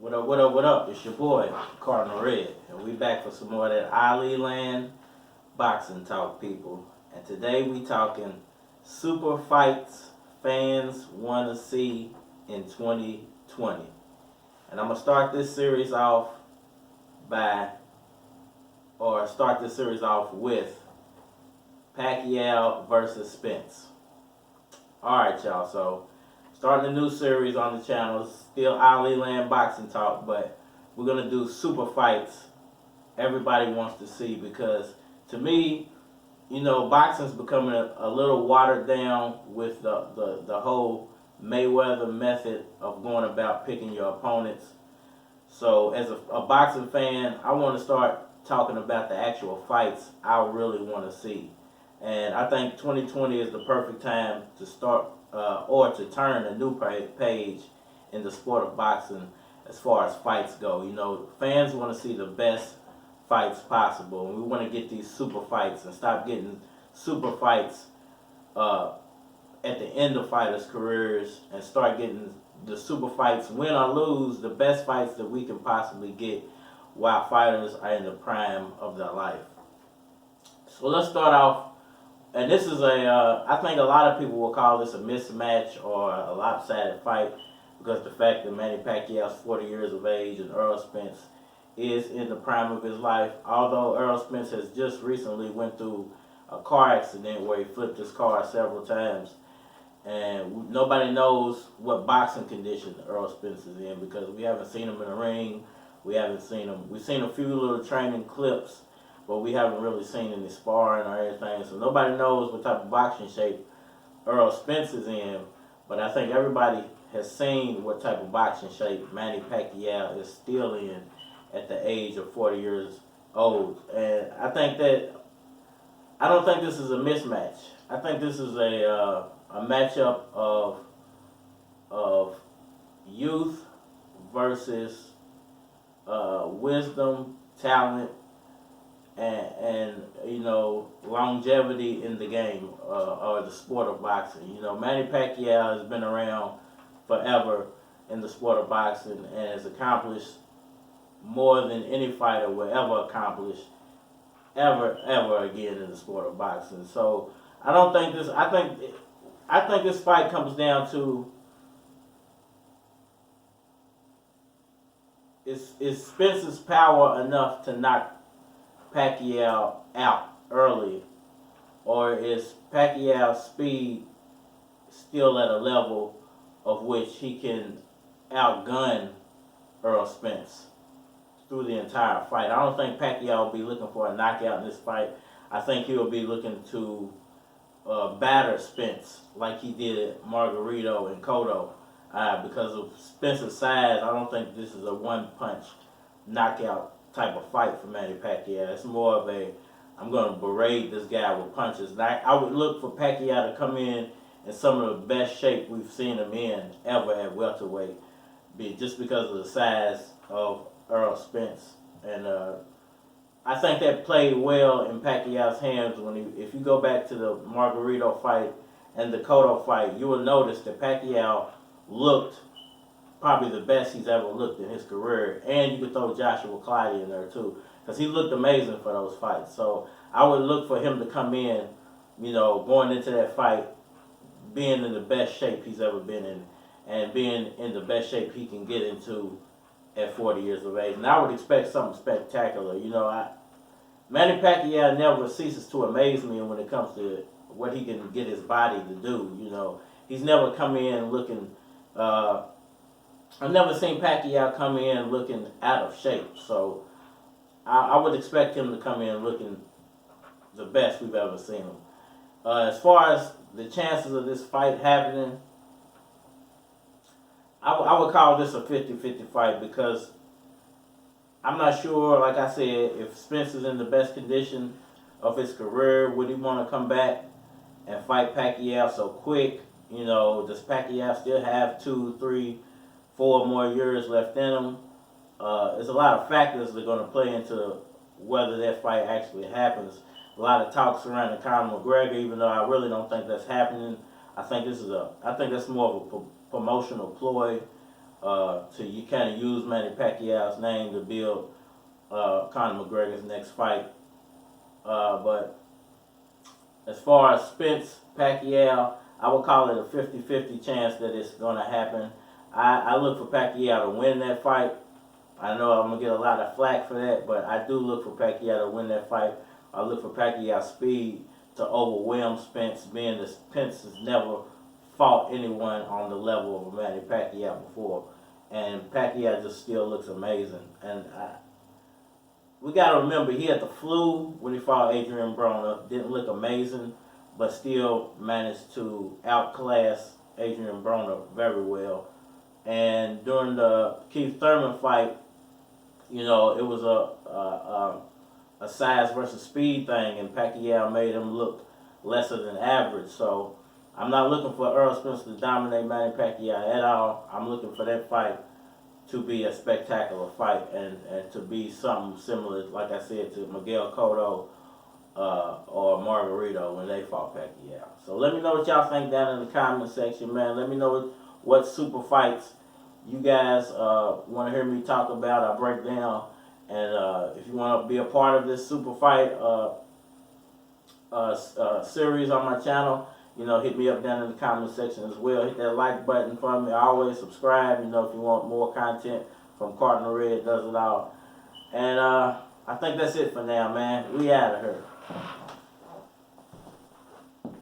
What up, what up, what up? It's your boy, Cardinal Red, and we back for some more of that Ali Land boxing talk, people. And today we talking super fights fans want to see in 2020. And I'm going to start this series off with Pacquiao versus Spence. Alright, y'all, so starting a new series on the channel, still Ali Land boxing talk, but we're going to do super fights everybody wants to see, because to me, you know, boxing's becoming a little watered down with the whole Mayweather method of going about picking your opponents. So as a boxing fan, I want to start talking about the actual fights I really want to see. And I think 2020 is the perfect time to start or to turn a new page in the sport of boxing as far as fights go. You know, fans want to see the best fights possible, and we want to get these super fights and stop getting super fights at the end of fighters' careers and start getting the super fights, win or lose, the best fights that we can possibly get while fighters are in the prime of their life. So let's start off, and this is I think a lot of people will call this a mismatch or a lopsided fight, because the fact that Manny Pacquiao is 40 years of age and Errol Spence is in the prime of his life. Although Errol Spence has just recently went through a car accident where he flipped his car several times, and nobody knows what boxing condition Errol Spence is in, because we haven't seen him in the ring. We've seen a few little training clips, but we haven't really seen any sparring or anything. So nobody knows what type of boxing shape Errol Spence is in, but I think everybody has seen what type of boxing shape Manny Pacquiao is still in at the age of 40 years old. And I don't think this is a mismatch. I think this is a matchup of youth versus wisdom, talent, and you know, longevity in the game or the sport of boxing. You know, Manny Pacquiao has been around forever in the sport of boxing and has accomplished more than any fighter will ever accomplish ever again in the sport of boxing. So I think this fight comes down to, is Spence's power enough to knock Pacquiao out early, or is Pacquiao's speed still at a level of which he can outgun Errol Spence through the entire fight? I don't think Pacquiao will be looking for a knockout in this fight. I think he'll be looking to batter Spence like he did at Margarito and Cotto. Because of Spence's size, I don't think this is a one-punch knockout type of fight for Manny Pacquiao. It's more of a, I'm going to berate this guy with punches. And I would look for Pacquiao to come in some of the best shape we've seen him in ever at welterweight, just because of the size of Errol Spence. And I think that played well in Pacquiao's hands if you go back to the Margarito fight and the Cotto fight, you will notice that Pacquiao looked probably the best he's ever looked in his career. And you could throw Joshua Clyde in there too, because he looked amazing for those fights. So I would look for him to come in, you know, going into that fight, being in the best shape he's ever been in, and being in the best shape he can get into at 40 years of age. And I would expect something spectacular. You know, Manny Pacquiao never ceases to amaze me when it comes to what he can get his body to do. You know, he's never come in looking, I've never seen Pacquiao come in looking out of shape. So I would expect him to come in looking the best we've ever seen him. As far as the chances of this fight happening, I would call this a 50-50 fight, because I'm not sure, like I said, if Spence is in the best condition of his career, would he want to come back and fight Pacquiao so quick? You know, does Pacquiao still have 2, 3, 4 more years left in him? There's a lot of factors that are going to play into whether that fight actually happens. A lot of talk surrounding Conor McGregor, even though I really don't think that's happening. I think that's more of a promotional ploy to you kind of use Manny Pacquiao's name to build Conor McGregor's next fight. But as far as Spence Pacquiao, I would call it a 50-50 chance that it's going to happen. I look for Pacquiao to win that fight. I know I'm going to get a lot of flack for that, but I do look for Pacquiao to win that fight. I look for Pacquiao's speed to overwhelm Spence, being that Spence has never fought anyone on the level of Manny Pacquiao before. And Pacquiao just still looks amazing. And we got to remember, he had the flu when he fought Adrian Broner. Didn't look amazing, but still managed to outclass Adrian Broner very well. And during the Keith Thurman fight, you know, it was a size versus speed thing, and Pacquiao made him look lesser than average. So I'm not looking for Errol Spence to dominate Manny Pacquiao at all. I'm looking for that fight to be a spectacular fight and to be something similar, like I said, to Miguel Cotto or Margarito when they fought Pacquiao. So let me know what y'all think down in the comment section, man. Let me know what super fights you guys want to hear me talk about. I break down. And if you want to be a part of this super fight series on my channel, you know, hit me up down in the comment section as well. Hit that like button for me. Always subscribe, you know, if you want more content from Cardinal Red Does It All. And I think that's it for now, man. We out of here.